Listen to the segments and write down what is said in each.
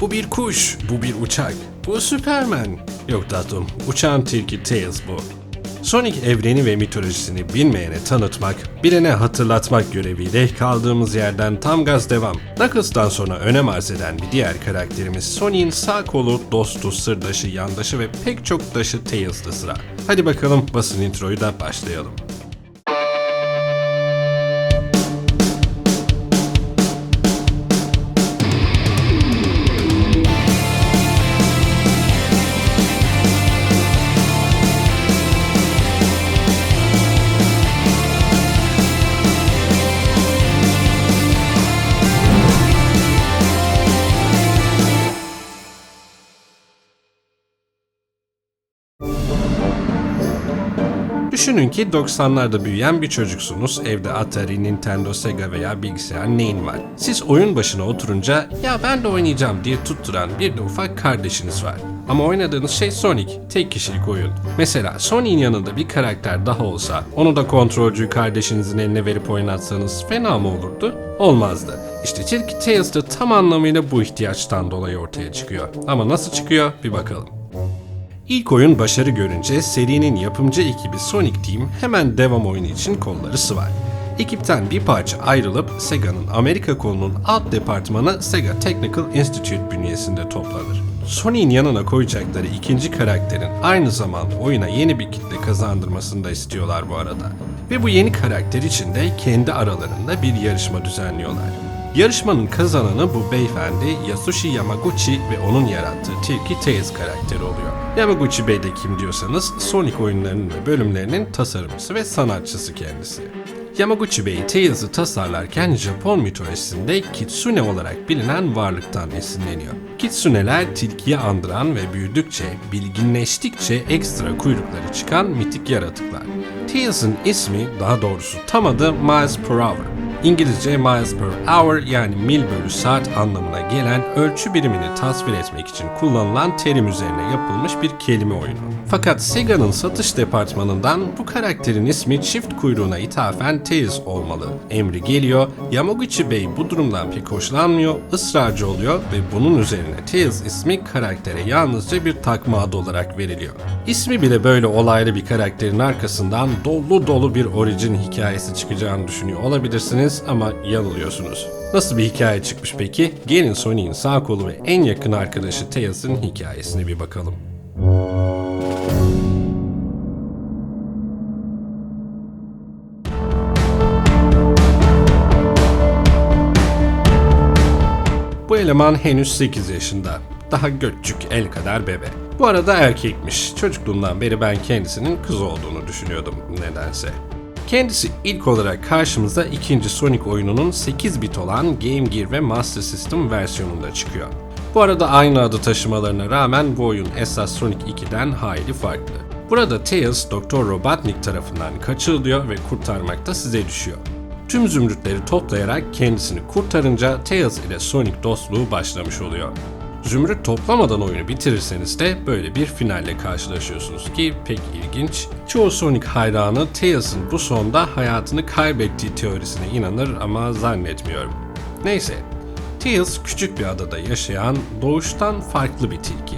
Bu bir kuş, bu bir uçak, bu Superman. Yok tatlım, uçan tilki Tails bu. Sonic evreni ve mitolojisini bilmeyene tanıtmak, bilene hatırlatmak göreviyle kaldığımız yerden tam gaz devam. Knuckles'tan sonra önem arz eden bir diğer karakterimiz Sonic'in sağ kolu, dostu, sırdaşı, yandaşı ve pek çok daşı Tails'ta sıra. Hadi bakalım basın introyu da başlayalım. Düşünün ki 90'larda büyüyen bir çocuksunuz, evde Atari, Nintendo, Sega veya bilgisayar neyin var? Siz oyun başına oturunca ya ben de oynayacağım diye tutturan bir de ufak kardeşiniz var. Ama oynadığınız şey Sonic, tek kişilik oyun. Mesela Sonic'in yanında bir karakter daha olsa, onu da kontrolcüyü kardeşinizin eline verip oynatsanız fena mı olurdu? Olmazdı. İşte Tilki Tails de tam anlamıyla bu ihtiyaçtan dolayı ortaya çıkıyor. Ama nasıl çıkıyor bir bakalım. İlk oyun başarı görünce serinin yapımcı ekibi Sonic Team hemen devam oyunu için kolları sıvar. Ekipten bir parça ayrılıp Sega'nın Amerika kolunun alt departmanı Sega Technical Institute bünyesinde toplanır. Sonic'in yanına koyacakları ikinci karakterin aynı zamanda oyuna yeni bir kitle kazandırmasını da istiyorlar bu arada. Ve bu yeni karakter için de kendi aralarında bir yarışma düzenliyorlar. Yarışmanın kazananı bu beyefendi Yasushi Yamaguchi ve onun yarattığı Tilki Tails karakteri oluyor. Yamaguchi Bey de kim diyorsanız Sonic oyunlarının ve bölümlerinin tasarımcısı ve sanatçısı kendisi. Yamaguchi Bey Tails'ı tasarlarken Japon mitolojisinde Kitsune olarak bilinen varlıktan esinleniyor. Kitsuneler tilkiyi andıran ve büyüdükçe, bilginleştikçe ekstra kuyrukları çıkan mitik yaratıklar. Tails'ın ismi, daha doğrusu tam adı Miles per Hour. İngilizce miles per hour yani mil bölü saat anlamına gelen ölçü birimini tasvir etmek için kullanılan terim üzerine yapılmış bir kelime oyunu. Fakat Sega'nın satış departmanından bu karakterin ismi çift kuyruğuna ithafen Tails olmalı emri geliyor. Yamaguchi Bey bu durumdan pek hoşlanmıyor, ısrarcı oluyor ve bunun üzerine Tails ismi karaktere yalnızca bir takma adı olarak veriliyor. İsmi bile böyle olaylı bir karakterin arkasından dolu dolu bir orijin hikayesi çıkacağını düşünüyor olabilirsiniz. Ama yanılıyorsunuz. Nasıl bir hikaye çıkmış peki? Gelin Sonic'in sağ kolu ve en yakın arkadaşı Tails'ın hikayesine bir bakalım. Bu eleman henüz 8 yaşında. Daha göççük el kadar bebe. Bu arada erkekmiş. Çocukluğundan beri ben kendisinin kız olduğunu düşünüyordum nedense. Kendisi ilk olarak karşımıza ikinci Sonic oyununun 8 bit olan Game Gear ve Master System versiyonunda çıkıyor. Bu arada aynı adı taşımalarına rağmen bu oyun esas Sonic 2'den hayli farklı. Burada Tails, Dr. Robotnik tarafından kaçırılıyor ve kurtarmak da size düşüyor. Tüm zümrütleri toplayarak kendisini kurtarınca Tails ile Sonic dostluğu başlamış oluyor. Zümrüt toplamadan oyunu bitirirseniz de böyle bir finalle karşılaşıyorsunuz ki pek ilginç. Çoğu Sonic hayranı Tails'ın bu sonda hayatını kaybettiği teorisine inanır ama zannetmiyorum. Neyse, Tails küçük bir adada yaşayan, doğuştan farklı bir tilki.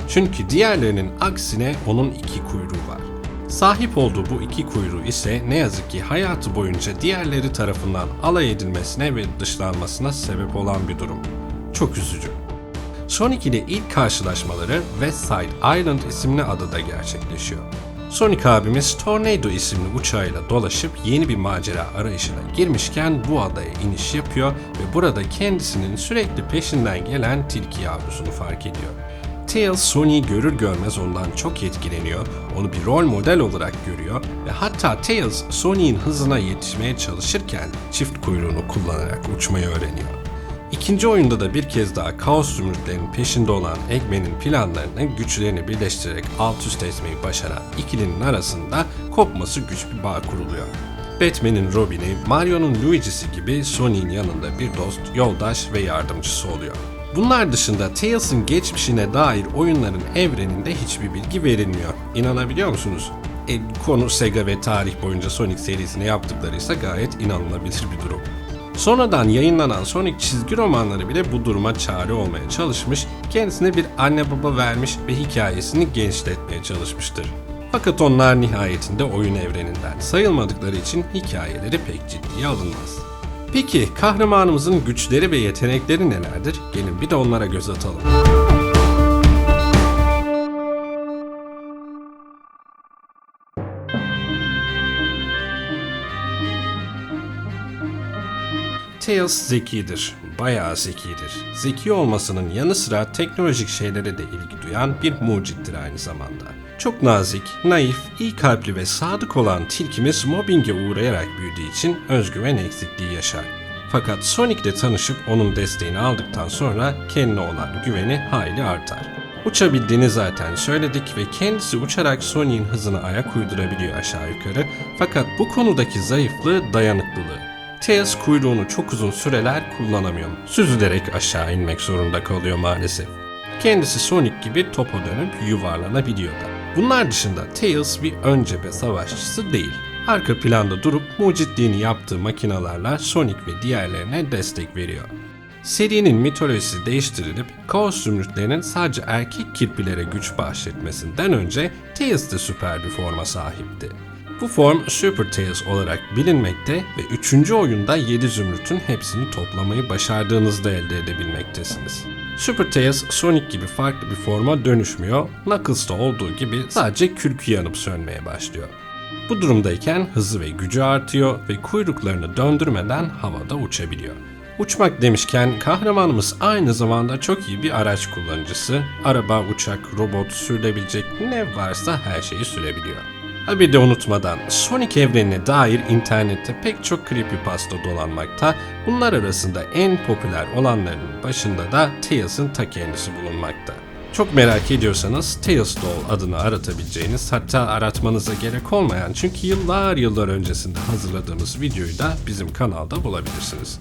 Çünkü diğerlerinin aksine onun iki kuyruğu var. Sahip olduğu bu iki kuyruğu ise ne yazık ki hayatı boyunca diğerleri tarafından alay edilmesine ve dışlanmasına sebep olan bir durum. Çok üzücü. Sonic ile ilk karşılaşmaları Westside Island isimli adada gerçekleşiyor. Sonic abimiz Tornado isimli uçağıyla dolaşıp yeni bir macera arayışına girmişken bu adaya iniş yapıyor ve burada kendisinin sürekli peşinden gelen tilki yavrusunu fark ediyor. Tails Sonic'i görür görmez ondan çok etkileniyor, onu bir rol model olarak görüyor ve hatta Tails Sonic'in hızına yetişmeye çalışırken çift kuyruğunu kullanarak uçmayı öğreniyor. İkinci oyunda da bir kez daha Kaos zümrütlerinin peşinde olan Eggman'in planlarını güçlerini birleştirerek alt üst etmeyi başaran ikilinin arasında kopması güç bir bağ kuruluyor. Batman'in Robin'i, Mario'nun Luigi'si gibi Sonic'in yanında bir dost, yoldaş ve yardımcısı oluyor. Bunlar dışında Tails'ın geçmişine dair oyunların evreninde hiçbir bilgi verilmiyor. İnanabiliyor musunuz? Konu Sega ve tarih boyunca Sonic serisine yaptıklarıysa gayet inanılabilir bir durum. Sonradan yayınlanan Sonic çizgi romanları bile bu duruma çare olmaya çalışmış, kendisine bir anne baba vermiş ve hikayesini genişletmeye çalışmıştır. Fakat onlar nihayetinde oyun evreninden sayılmadıkları için hikayeleri pek ciddiye alınmaz. Peki kahramanımızın güçleri ve yetenekleri nelerdir? Gelin bir de onlara göz atalım. Tails zekidir, bayağı zekidir. Zeki olmasının yanı sıra teknolojik şeylere de ilgi duyan bir mucittir aynı zamanda. Çok nazik, naif, iyi kalpli ve sadık olan tilkimiz mobbinge uğrayarak büyüdüğü için özgüven eksikliği yaşar. Fakat Sonic'le tanışıp onun desteğini aldıktan sonra kendine olan güveni hayli artar. Uçabildiğini zaten söyledik ve kendisi uçarak Sonic'in hızına ayak uydurabiliyor aşağı yukarı, fakat bu konudaki zayıflığı dayanıklılığı. Tails kuyruğunu çok uzun süreler kullanamıyor. Süzülerek aşağı inmek zorunda kalıyor maalesef. Kendisi Sonic gibi topa dönüp yuvarlanabiliyor da. Bunlar dışında Tails bir ön cephe savaşçısı değil. Arka planda durup mucitliğini yaptığı makinalarla Sonic ve diğerlerine destek veriyor. Serinin mitolojisi değiştirilip Kaos Zümrütlerinin sadece erkek kirpilere güç bahşetmesinden önce Tails de süper bir forma sahipti. Bu form Super Tails olarak bilinmekte ve 3. oyunda 7 zümrütün hepsini toplamayı başardığınızda elde edebilmektesiniz. Super Tails, Sonic gibi farklı bir forma dönüşmüyor, Knuckles'ta olduğu gibi sadece kürkü yanıp sönmeye başlıyor. Bu durumdayken hızı ve gücü artıyor ve kuyruklarını döndürmeden havada uçabiliyor. Uçmak demişken kahramanımız aynı zamanda çok iyi bir araç kullanıcısı. Araba, uçak, robot, sürülebilecek ne varsa her şeyi sürebiliyor. Ha bir de unutmadan Sonic evrenine dair internette pek çok creepypasta dolanmakta. Bunlar arasında en popüler olanlarının başında da Tails'ın ta kendisi bulunmakta. Çok merak ediyorsanız Tails Doll adını aratabileceğiniz, hatta aratmanıza gerek olmayan, çünkü yıllar öncesinde hazırladığımız videoyu da bizim kanalda bulabilirsiniz.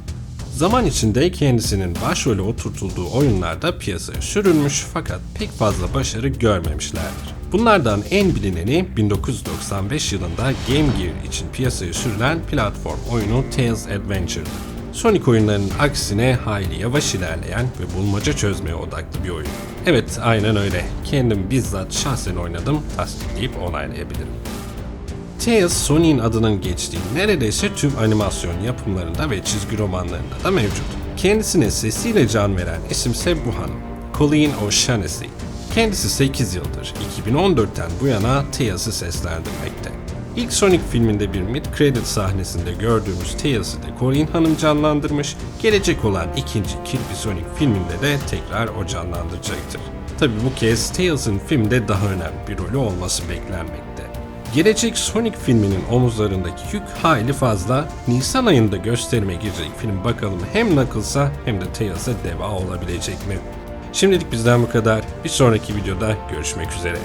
Zaman içinde kendisinin başrole oturtulduğu oyunlarda piyasaya sürülmüş fakat pek fazla başarı görmemişlerdir. Bunlardan en bilineni 1995 yılında Game Gear için piyasaya sürülen platform oyunu Tails Adventure'dı. Sonic oyunlarının aksine hayli yavaş ilerleyen ve bulmaca çözmeye odaklı bir oyun. Evet, aynen öyle. Kendim bizzat şahsen oynadım, tasdikleyip onaylayabilirim. Tails, Sonic'in adının geçtiği neredeyse tüm animasyon yapımlarında ve çizgi romanlarında da mevcut. Kendisine sesiyle can veren isimse bu hanım, Colleen O'Shaughnessy. Kendisi 8 yıldır, 2014'ten bu yana Tails'ı seslendirmekte. İlk Sonic filminde bir mid-credit sahnesinde gördüğümüz Tails'ı da Colleen Hanım canlandırmış, gelecek olan ikinci Kirby Sonic filminde de tekrar o canlandıracaktır. Tabi bu kez Tails'ın filmde daha önemli bir rolü olması beklenmekte. Gelecek Sonic filminin omuzlarındaki yük hayli fazla. Nisan ayında gösterime girecek film bakalım hem Knuckles'a hem de Tails'a deva olabilecek mi? Şimdilik bizden bu kadar. Bir sonraki videoda görüşmek üzere.